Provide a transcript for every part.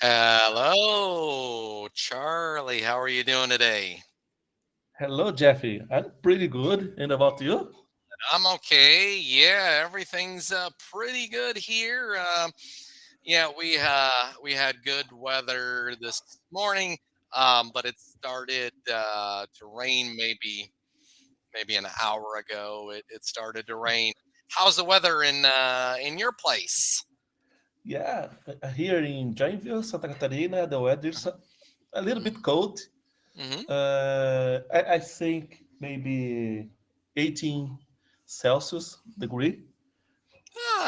Hello, Charlie. How are you doing today? Hello, Jeffy. I'm pretty good. And about you? I'm okay. Yeah, everything's pretty good here. Yeah, we had good weather this morning, but it started to rain maybe an hour ago. It started to rain. How's the weather in your place? Yeah, here in Joinville, Santa Catarina, the weather's a little bit cold. Mm-hmm. I think maybe 18 Celsius degree.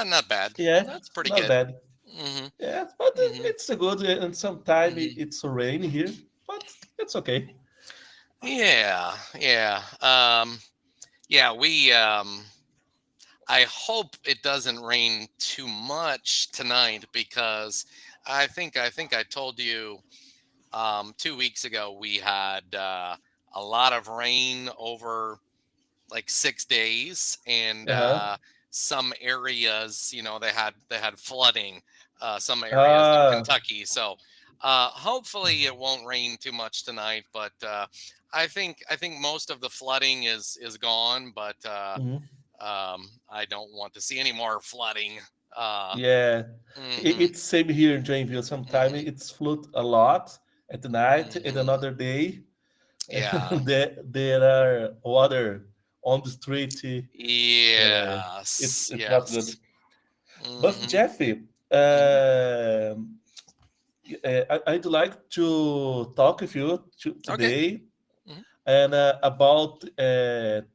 Not bad. Yeah, That's pretty not good. bad. Mm-hmm. Yeah, but Mm-hmm. it's a good, and sometimes Mm-hmm. it's rain here, but it's okay. Yeah, yeah. Yeah, I hope it doesn't rain too much tonight because I think I told you 2 weeks ago we had a lot of rain over like 6 days, and Uh-huh. some areas, they had flooding, some areas of Ah, Kentucky. So hopefully it won't rain too much tonight, but I think most of the flooding is gone, but mhm. I don't want to see any more flooding. Uh, Yeah, hmm it's same here in Joinville. Sometimes hmm it's flood a lot at night, and hmm another day Yeah. there are water on the street. It's Yes. not good. Yes. But hmm Jeffy, hmm I'd like to talk with you Okay. today hmm and about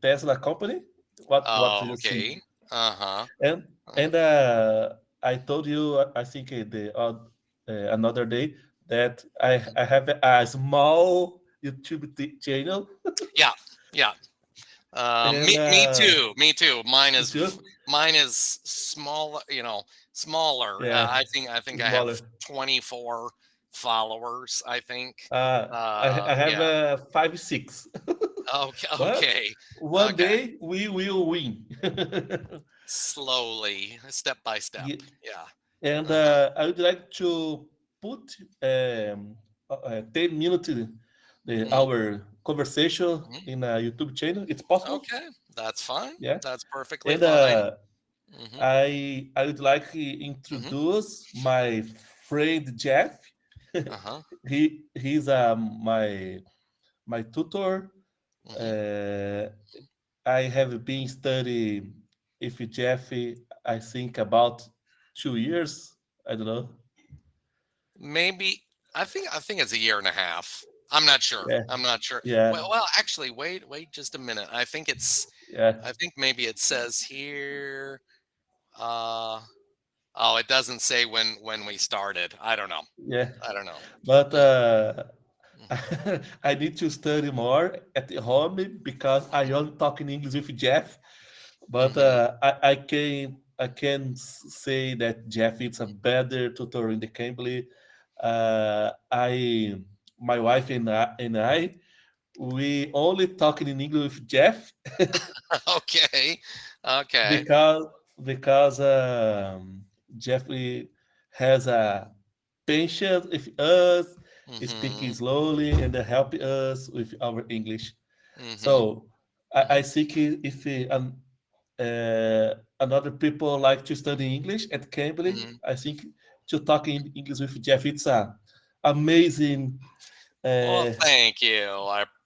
Tesla company. What do Oh, you think? okay. Uh-huh. And Uh, and I told you, I think another day that I have a small YouTube channel, yeah. Yeah. and Me too. Me too. you too? Mine is small. Smaller. Yeah, I think I have smaller. 24 followers. I think. I have Yeah. 5, 6, Okay. but Okay. one Okay. day we will win. Slowly, step by step. Ye- Yeah. and Uh-huh. I would like to put 10 minutes hmm our conversation hmm in a YouTube channel. It's possible, Okay. That's fine. yeah. That's perfectly And fine. hmm I would like to hmm introduce my friend Jeff. Uh-huh. He's my tutor. hmm Uh, I have been studying if Jeff, I think about 2 years. I don't know. Maybe I think it's a year and a half. I'm not sure. Yeah, I'm not sure. yeah, Well, actually, wait just a minute. yeah, I think maybe it says here. Uh, oh, it doesn't say when we started. I don't know. yeah. I don't know. But Mm, mhm, I need to study more at home because I mhm, am talking English with Jeff. But mhm, I can say that Jeff is a better tutor in the Cambly. I My wife and I we only talking in English with Jeff okay. Okay. because because Jeffrey has a patience with us, speaking Mhm. slowly and help us with our English. Mhm. So I Mhm. think if another people like to study English at Cambridge, Mhm. I think to talk in English with Jeff, it's a amazing. Well, Uh, thank you.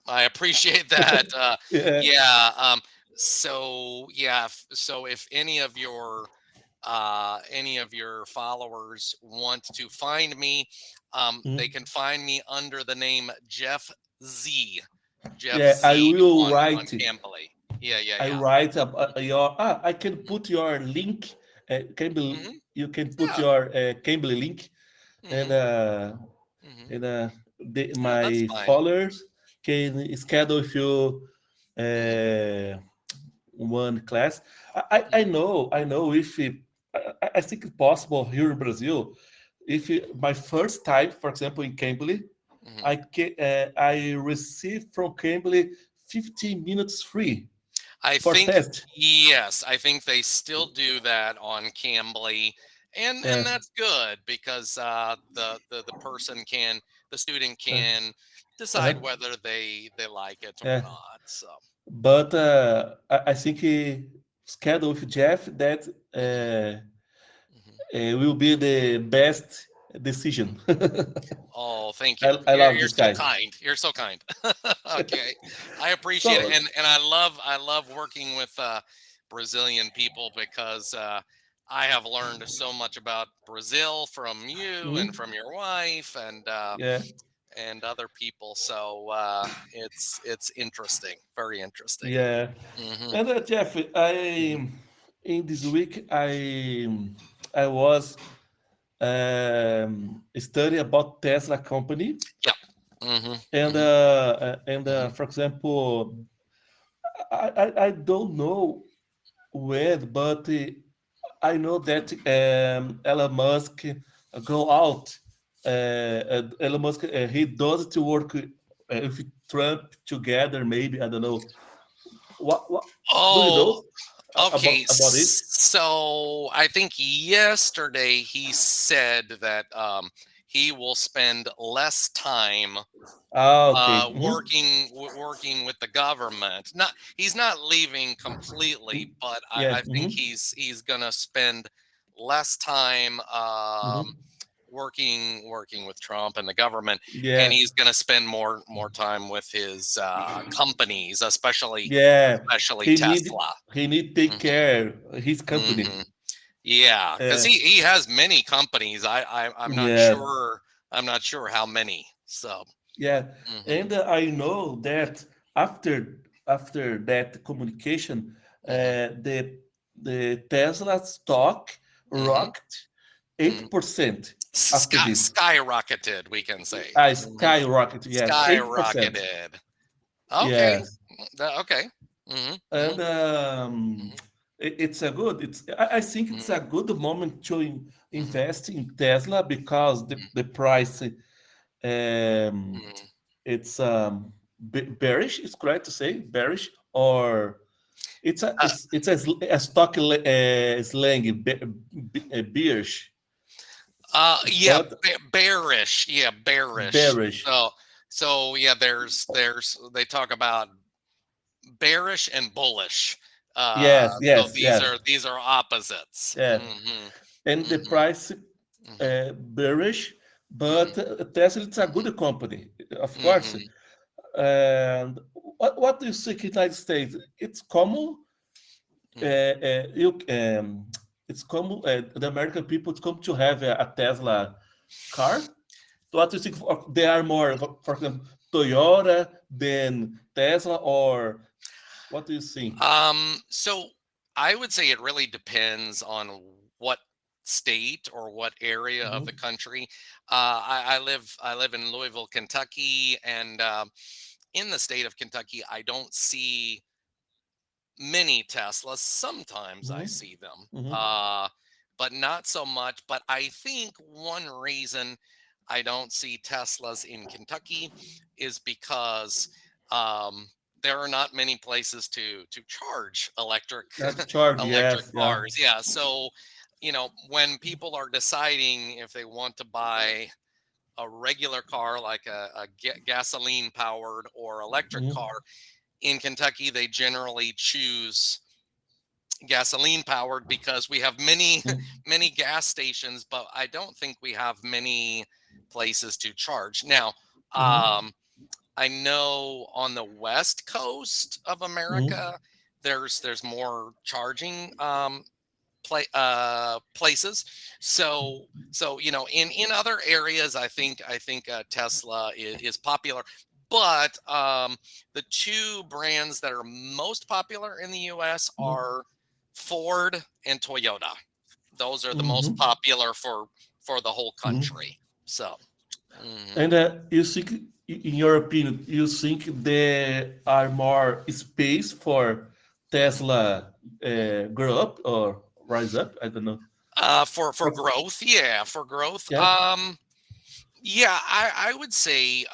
I appreciate that. yeah, Yeah. So if any of your followers want to find me, they mm, can find me under the name Jeff Z. Jeff yeah. I Z will on write. Cambly. Yeah. Yeah. I Yeah. write your. I can put your link. Cambly, hmm you can put Yeah. your Cambly link, and hmm hmm Yeah. That's my fine. followers can schedule with you hmm uh, one class. I know if I think it's possible here in Brazil. If my first time, for example, in Cambly, hmm I received from Cambly 15 minutes free I for think test. yes, I think they still do that on Cambly, and Yeah, that's good because the person can the student uh, can decide uh-huh, whether they like it or yeah. not. So, But I think schedule with Jeff that mhm, mhm, will be the best mhm. decision. Oh, thank you. I love You're this so guy. kind. You're so kind. Okay, I appreciate it, So, and I love working with Brazilian people because I have learned so much about Brazil from you and mm, from your wife yeah, and other people. So it's interesting, very interesting. yeah. Hmm. And Jeff, Hmm. I in this week I was studying about Tesla company, Yep. Hmm. and Hmm. Hmm. for example, I don't know when, but I know that Elon Musk go out. Elon Musk he does to work with Trump together. Maybe I don't know. What do you Oh, know okay. about it? So I think yesterday he said that he will spend less time Ah, okay. working with the government. Not he's not leaving completely, but Yeah. I think he's gonna spend less time Hmm. working with Trump and the government, and Yeah. he's gonna spend more time with his companies, Yeah. especially He need Tesla. he need take Hmm. care his company. Hmm. Yeah, because Uh, he has many companies. I'm not yeah. sure. I'm not sure how many. So. Yeah, Hmm. and I know that after that communication, Hmm. the Tesla stock Hmm. rocked 8% after this. Skyrocketed, we can say. I Mhm. skyrocketed, yes, 8%. Skyrocketed. Okay. Yes, Okay. Hmm. Hmm. and Hmm. it's a good. I think it's a Hmm. good moment to Hmm. invest in Tesla because the price um, Hmm. it's bearish. It's correct to say bearish, or Uh, it's a stock slang bearish, yeah, but bearish. Yeah, bearish. bearish. So yeah, there's they talk about bearish and bullish. Yes, So yes, yes, these are opposites. yeah. Hmm. And the Hmm. price Hmm. bearish, Hmm. but Tesla it's a Hmm. good company, of course. Hmm. And what do you think in the United States? It's common. You it's common. The American people it's common to have a Tesla car. What do you think? They are more, for example, Toyota than Tesla, or what do you think? So I would say it really depends on what state or what area of the Mhm, country. I live in Louisville, Kentucky, and in the state of Kentucky, I don't see many Teslas. Sometimes I mhm, see them, mhm, but not so much. But I think one reason I don't see Teslas in Kentucky is because um, there are not many places to charge that's charge. electric Yes, yeah. cars. Yeah, so when people are deciding if they want to buy a regular car like a gasoline powered or electric Mhm, car in Kentucky, they generally choose gasoline powered because we have many mhm, many gas stations, but I don't think we have many places to charge. Now, mhm, um, I know on the west coast of mhm, America, there's more charging places. So in other areas, I think Tesla is popular, but the two brands that are most popular in the U.S. mhm, are Ford and Toyota. Those are the most mhm, popular for the whole mhm. country. So. Mhm. And you think, in your opinion, you think there are more space for Mhm. Tesla Mhm. grow up or rise up? I don't know. For growth, yeah, for growth. Yeah. Yeah, I would say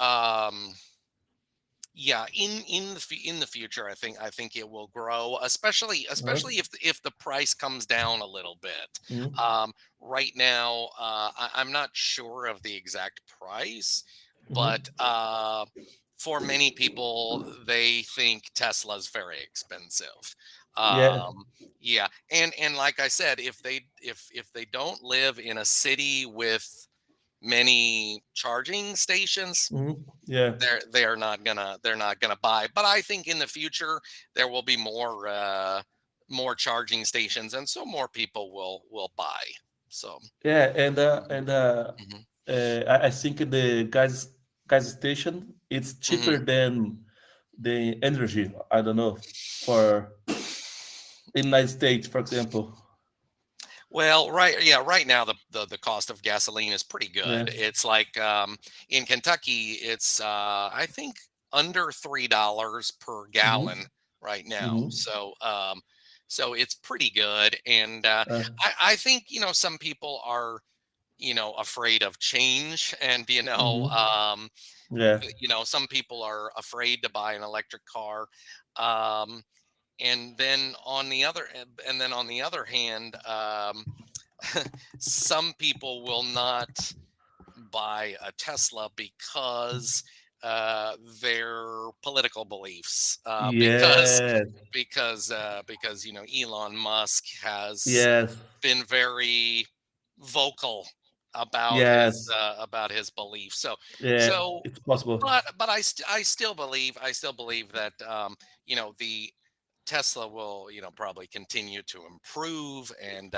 Yeah, in the future, I think it will grow, especially Uh-huh. if the price comes down a little bit. Mhm. Um, right now, I'm not sure of the exact price, Mhm. but for many people, they think Tesla's very expensive. Yeah. Um, yeah, and like I said, if they don't live in a city with many charging stations, Mhm. Yeah. they're not gonna buy. But I think in the future there will be more charging stations, and so more people will buy. So Yeah. mhm, mhm, I think the gas station it's cheaper mhm. than the energy. I don't know for in United States, for example. Well, right, yeah, right now the cost of gasoline is pretty Yeah. good. It's like in Kentucky, it's I think under $3 per Mm-hmm. gallon right now. Mm-hmm. So it's pretty good, and Uh, I think some people are afraid of change, and mm-hmm. Yeah. some people are afraid to buy an electric car. Um, and then on the other hand, some people will not buy a Tesla because their political beliefs, Yes. because Elon Musk has Yes. been very vocal Yes. about his beliefs. Yeah. So It's possible. but I still believe that the Tesla will probably continue to improve, and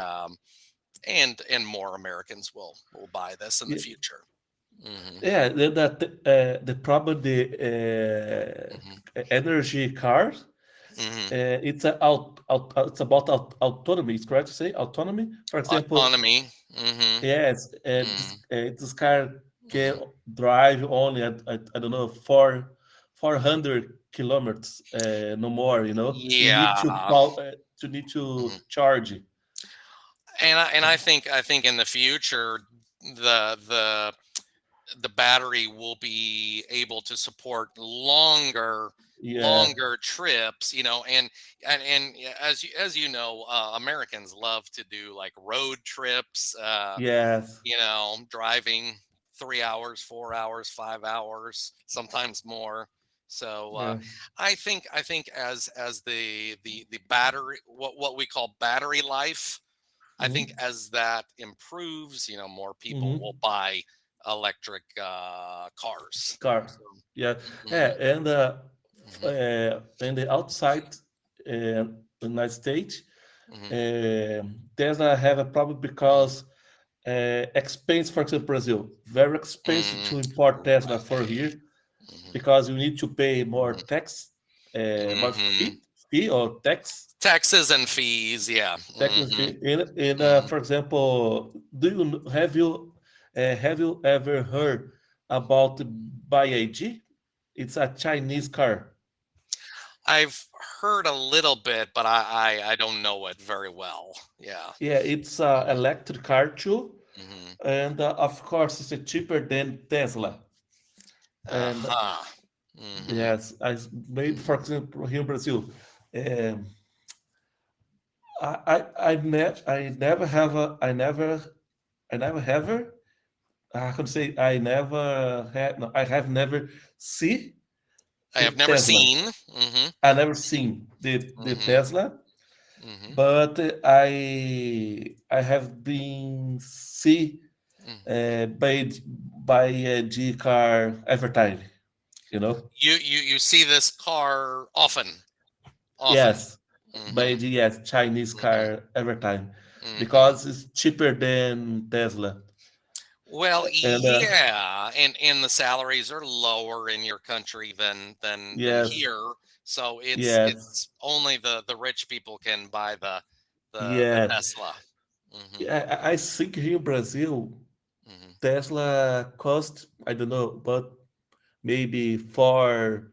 more Americans will buy this in the Yeah. future. Hmm. Yeah. The problem the Hmm. energy cars. Hmm. It's about autonomy. It's correct to say autonomy. For example, Autonomy. Hmm. yes, Hmm. this car can Hmm. drive only at I don't know 400 kilometers, no more. You know, you need to Yeah. to need to Mhm. charge it. And I think in the future the battery will be able to support Yeah. longer trips, and as you know, Americans love to do like road trips, Yes. driving 3 hours, 4 hours, 5 hours, sometimes more. So Yeah. I think as the battery, what we call battery life, I think Hmm. as that improves, more people will Hmm. buy electric cars. Car. So, Yeah. Yeah. mhm, mhm, In the outside United States, mhm, Tesla have a problem mhm, because expense, for example, Brazil, very expensive mm, to import Tesla for right. here Mhm, because you need to pay more mhm, tax, more mhm. fee or Taxes and fees, yeah. tax Hmm. fee. Hmm. For example, have you ever heard about BYD? It's a Chinese car. I've heard a little bit, but I don't know it very well. Yeah. Yeah, it's a Hmm. electric car too, Hmm. and of course, it's cheaper than Tesla. And Uh-huh. Hmm. yes, made for example here in Brazil. Um, I never have a I never have a I could say I never had no, I have never see I the have never Tesla. seen. Hmm. I never seen the Hmm. Tesla, Hmm. but I have been see by G car advertising. You know, You see this car often. yes, by Hmm. G yes Chinese Hmm. car advertising Hmm. because it's cheaper than Tesla. Well, And yeah, and the salaries are lower in your country than yes, here, so yes, it's only the rich people can buy the yes. Tesla. Hmm. Yeah, I think here in Brazil, Hmm. Tesla cost, I don't know, but maybe for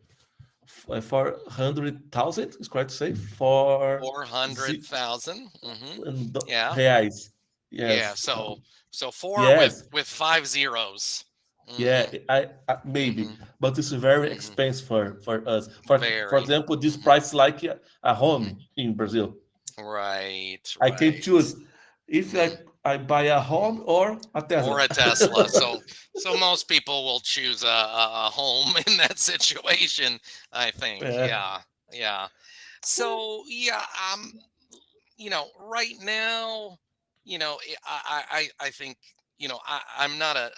400,000, is correct to say, for 400,000. Hmm. Yeah, reais. yeah. Yes, So four yes, with five zeros. Yeah, Mhm. I maybe, Mhm. but it's very Mhm. expensive for us. For Very. example, this Mhm. price like a Mhm. home in Brazil. Right, I can right. choose if Mhm. I buy a Mhm. home or a Or Tesla. a Tesla. So most people will choose a home in that situation, I think. Yeah, Yeah. Yeah. So yeah, right now, I think, I'm not a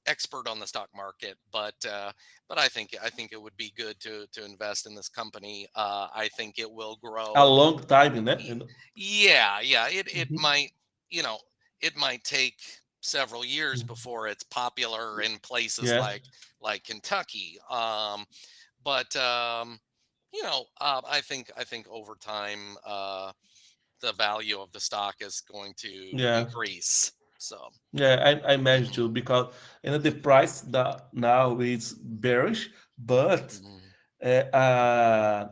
expert on the stock market, but I think it would be good to invest in this company. I think it will a grow. long time, né? Y- Yeah, yeah. It Mhm. might, you know, it might take several years Mhm. before it's popular in places Yeah, like Kentucky. But I think over time, the value of the stock is going to yeah, increase. So. yeah. I imagine Mhm, too because the price that now is bearish, but mhm,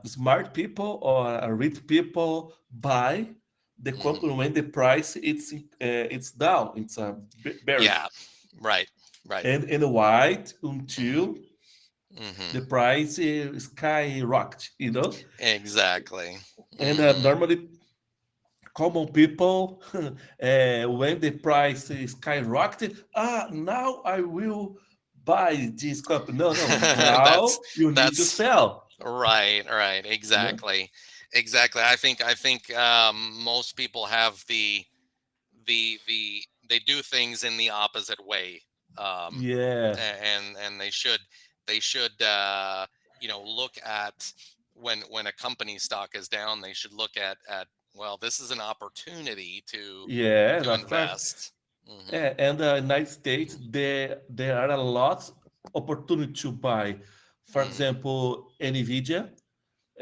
smart people or rich people buy the mhm. company when the price it's down. It's bearish, Yeah, right, right. and white Mhm, until mhm. the price skyrocket. Exactly. And Mhm. normally common people when the price skyrocketed, now I will buy this company. No, no, That's now you need to that's sell. right, right. No? Exactly. Exactly. I think most people have the they do things in the opposite way. Um Yes, and they should look at when a company stock is down, they should look at, well, this is an opportunity to yes, of course. invest. Hmm. And United States, there are a lot opportunity to buy. For Hmm. example, Nvidia,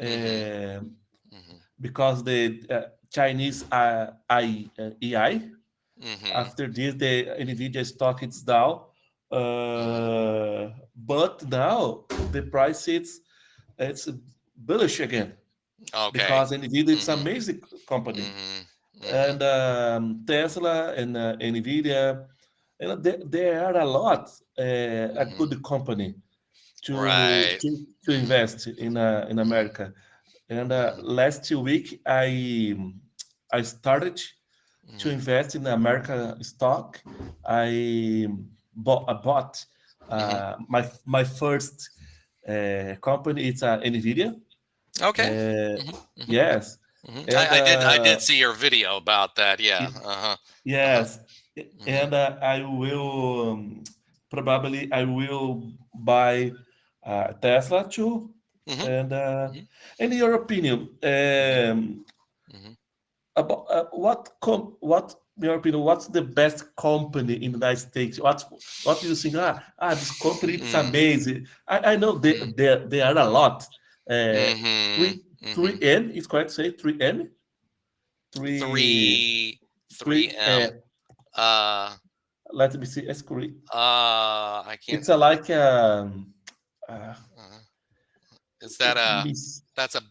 Hmm. uh, Hmm. because the Chinese AI. Hmm. After this, the Nvidia stock is down, Hmm. but now the price it's bullish again Okay. because Nvidia it's Hmm. amazing company Hmm. Hmm. and Tesla and Nvidia, and there are a lot a Hmm. good company to Right. to to Hmm. invest in Hmm. America. And Hmm. last week I started to Hmm. invest in American stock. I bought Hmm. my first company. It's Nvidia. Okay. Uh, Hmm. Hmm. yes, Hmm. and I did see your video about that. Yeah. y- Uh-huh. Uh-huh. yes, Hmm. and I will probably I will buy Tesla too. Hmm. And Hmm. in your opinion, Hmm. Hmm. about what in your opinion, what's the best company in the United States? What do you think? This company it's Mm, amazing. I know mm, there are a lot. Uh, mhm, three mhm. N is correct to say 3N? Three Three, three three M. Uh, let me see, it's correct. I can't. It's a like uh, Uh, is that a? miss. That's a.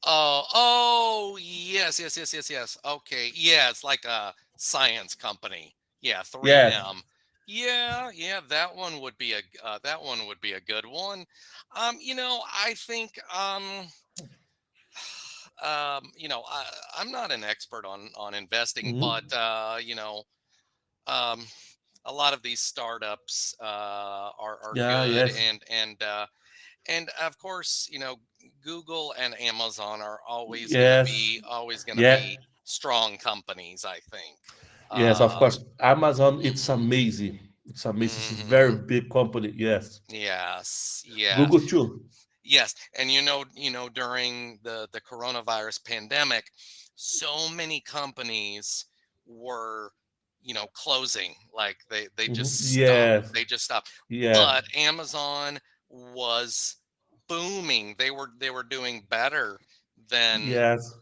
Oh, yes, yes, yes, yes, yes. Okay, yeah, it's like a science company. Yeah, three Yes. M. Yeah, yeah, that one would be a good one. I think I'm not an expert on investing, Mhm. but um, a lot of these startups are Yeah, good, yes. and of course, Google and Amazon are Yes. always gonna Yeah. be strong companies, I think. Yes, of Um, course. Amazon, it's mhm, amazing. It's amazing. It's a very mhm. big company. Yes. Yes, yes, Google too. yes, and during the coronavirus pandemic, so many companies were, closing. Like they Mhm. just stopped. Yes. They just stopped. Yes. But Amazon was booming. They were doing better than Yes.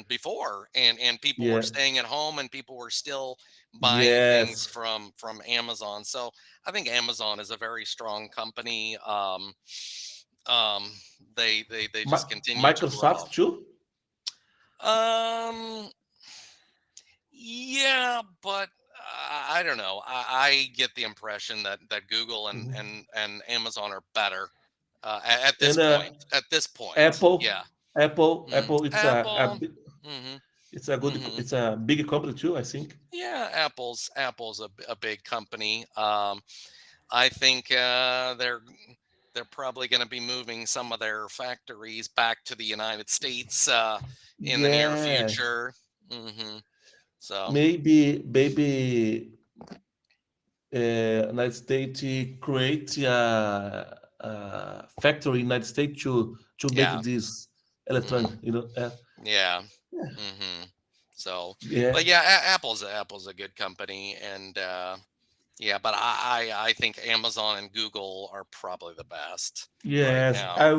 before, and people were Yeah. staying at home, and people were still buying things Yes. from Amazon. So I think Amazon is a very strong company. Um they just continue to grow. Microsoft too. um yeah, but I don't know. I get the impression that Google and Mhm. Amazon are better at this And point. At this point, Apple, yeah. Apple, Apple. Hmm. Hmm. it's a big company too, I think. Yeah, Apple's a big company. I think they're probably going to be moving some of their factories back to the United States in the near Yes, future. Hmm. So maybe United States create a factory in United States to make yeah. this Hmm. electronic, Yeah. yeah, Hmm. So, yeah, but yeah, Apple's a good company, and yeah, but I think Amazon and Google are probably the best right yes. now. I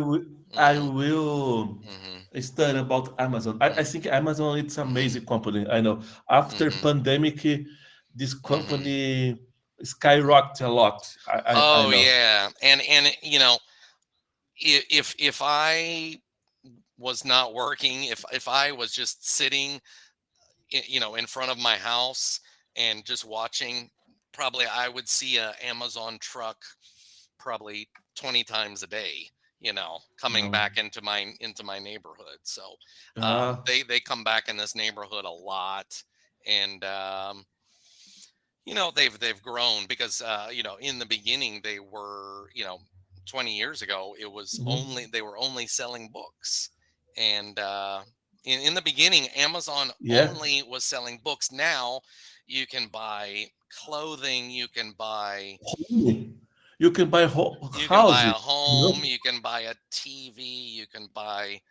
Hmm. will Hmm. study about Amazon. I think Amazon it's Hmm. amazing company. I know after Hmm. pandemic, this Hmm. company skyrocketed a lot. I Oh know. yeah, and if I was not working, if I was just sitting, in front of my house and just watching, probably I would see a Amazon truck probably 20 times a day, coming No. back into my neighborhood. So Uh, they come back in this neighborhood a lot, and they've grown because in the beginning they were, 20 years ago it was mhm. only they were only selling books, and in the beginning Amazon Yeah. only was selling books. Now you can buy clothing, Home. You can buy you can buy a houses. home, you can buy a TV, you can buy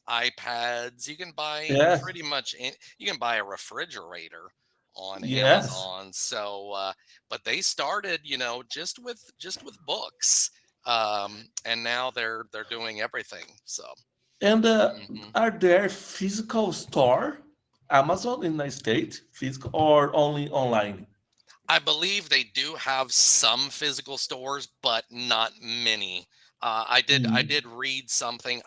iPads, you can buy Yes. pretty much you can buy a refrigerator on Yes. Amazon. So but they started, just with books. And now they're doing everything. So And mhm. are there physical store Amazon in the state, physical or only online? I believe they do have some physical stores, but not many. I Mhm. did read something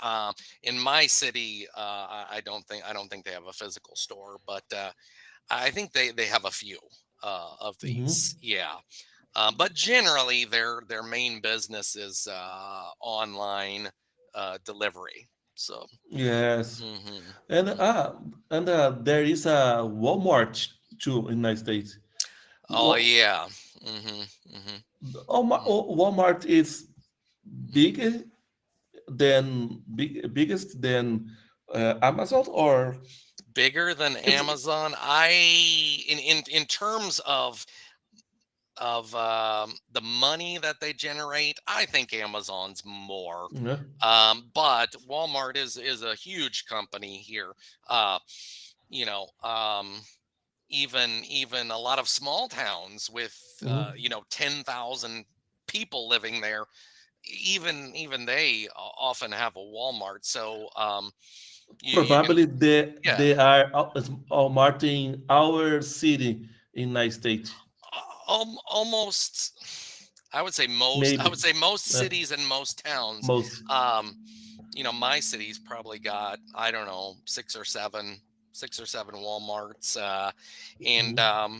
in my city. I don't think they have a physical store, but I think they have a few of Mhm. these. Yeah, but generally their main business is online delivery. So, Yes. hmm. And Hmm. there is a Walmart too in the States. Oh Wa- yeah. Hmm. Hmm. Walmart is bigger biggest than Amazon, or Bigger than it's Amazon. In terms of the money that they generate, I think Amazon's more. yeah. But Walmart is a huge company here. Uh, you know, even a lot of small towns with Mhm. 10,000 people living there, even they often have a Walmart. So you can, Probably yeah. they are Walmart in our city in the state, Almost, I maybe would say most uh, cities and most towns. most. um my city's probably got, I don't know, six or seven Walmarts, and Mhm.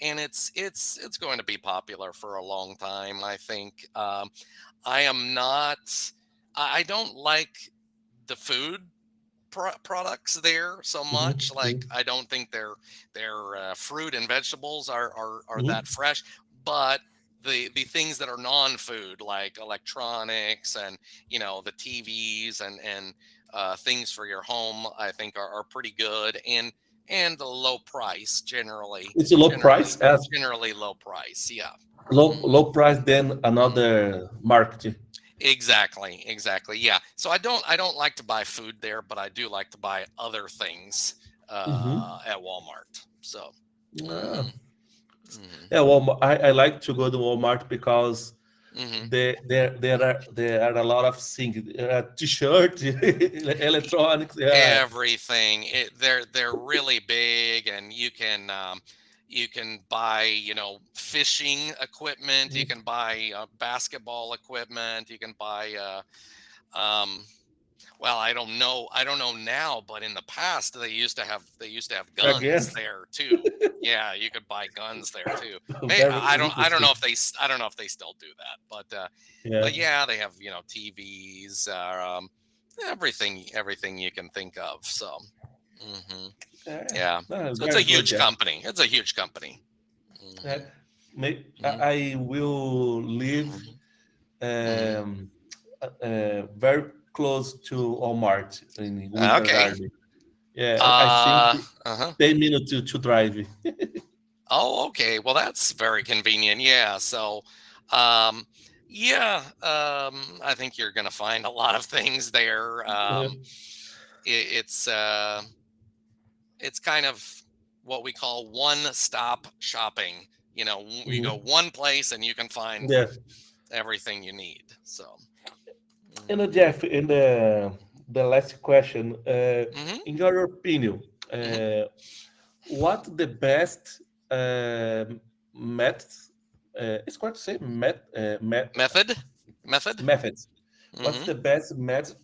it's going to be popular for a long time, I think. I am not I don't like the food products there so much. Mhm. Like, Mhm. I don't think their fruit and vegetables are that Mhm. fresh. But the things that are non-food, like electronics and the TVs and things for your home, I think are pretty good, and the low price generally. It's a low Generally, price as generally low price. Yeah. low price than Hmm. another market. Exactly, exactly. Yeah. So I don't like to buy food there, but I do like to buy other things Mhm. at Walmart. So, Yeah. mhm, mhm, Yeah, well, I like to go to Walmart because mhm. there are a lot of things. T-shirt, electronics. Yeah. Everything. They're really big, and you can buy, fishing equipment. You Mhm. can buy basketball equipment. You can buy um Well, I don't know now, but in the past they used to have Again, guns there too. Yeah, you could buy guns there too. May very I don't know interesting. if I don't know if they still do that, Yeah. but yeah, they have, you know, TVs, everything you can think of. So, hmm Yeah. yeah, No, so it's a very good, huge Jeff. company. It's a huge company. Uh, Hmm I hmm I will live hmm hmm um, very close to Walmart in Winter Okay. Garden. Yeah, I think Uh-huh. 10 minutes to drive. Oh, okay. Well, that's very convenient. Yeah. So, um, yeah, I think you're going to find a lot of things there. Yeah. It's it's kind of what we call one-stop shopping. You know, you go Mhm. one place and you can find Yeah. everything you need. So, And hmm Jeff, in the last question, hmm in your opinion, hmm what the best methods? It's correct to say method, method. methods. What's hmm the best method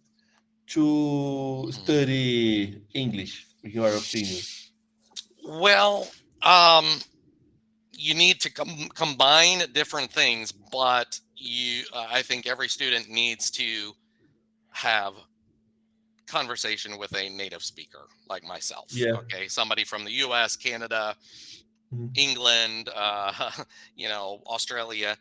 to hmm study English, in your opinion? Well, you need to combine different things, but I think every student needs to have conversation with a native speaker like myself. Yeah. Okay, somebody from the US, Canada, Mhm. England, you know, Australia.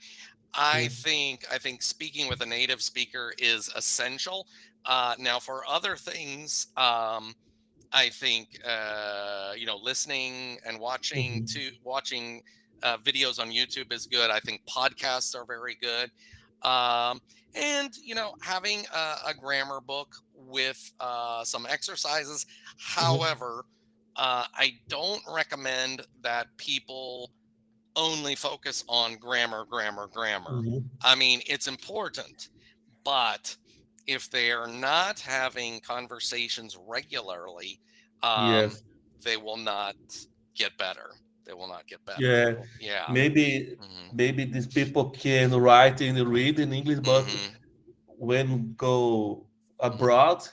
Yeah. I think speaking with a native speaker is essential. Now for other things, I think you know, listening and Mhm. watching videos on YouTube is good. I think podcasts are very good, um, and you know, having a grammar book with some exercises. Mhm. However, I don't recommend that people only focus on grammar, grammar, grammar. Mhm. I mean, it's important, but if they are not having conversations regularly, um, Yes. they will not get better. They will not get better. Yeah. Yeah. Maybe hmm maybe these people can write and read in English, but hmm when go hmm abroad,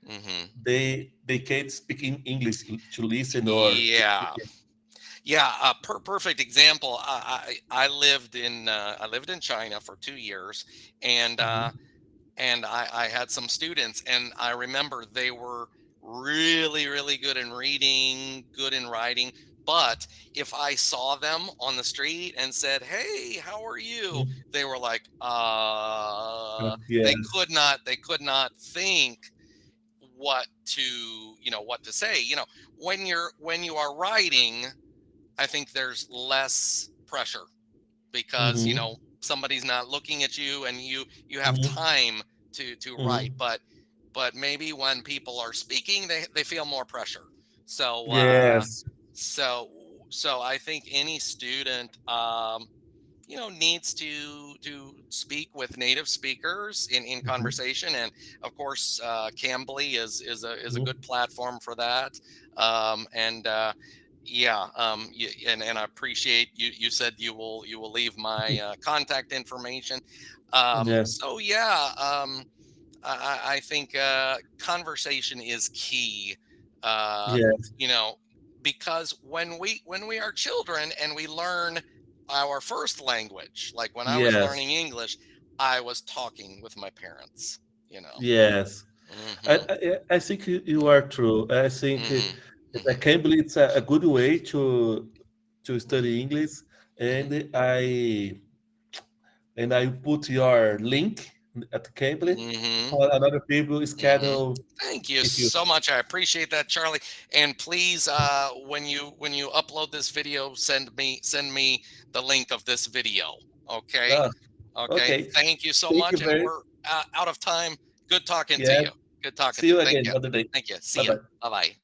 hmm they can't speak in English to listen or to Yeah. Yeah. A perfect example. I lived in China for 2 years, and Mhm. I had some students, and I remember they were really, really good in reading, good in writing. But if I saw them on the street and said, "Hey, how are you?" Mhm. they were like, Yes. they could not think what to, you know, what to say. You know, when you are writing, I think there's less pressure because, you Mhm. know, somebody's not looking at you and you have Mhm. time to write. Mhm. But maybe when people are speaking, they feel more pressure. So Yes. so so I think any student, you know, needs to speak with native speakers in Mhm. conversation. And of course, Cambly is a good Mhm. platform for that. And yeah, and I appreciate you said you will leave my contact information. Yes. So yeah, I think conversation is key. Uh, Yes. you know, because when we are children and we learn our first language, like when I was Yes. learning English, I was talking with my parents. You know. Yes. hmm I think you are true. I think hmm I hmm can believe it's a good way to study English, hmm and I put your link at Cambly hmm for another people hmm schedule. Thank you If you so much. I appreciate that, Charlie. And please, when you upload this video, send me the link of this video. Okay. uh, Okay. okay, Thank you so thank you much. And very we're out of time. Good talking to yeah. you. Good talking See to you. you Thank again you. other day. Thank you. Bye See ya. bye. Bye bye.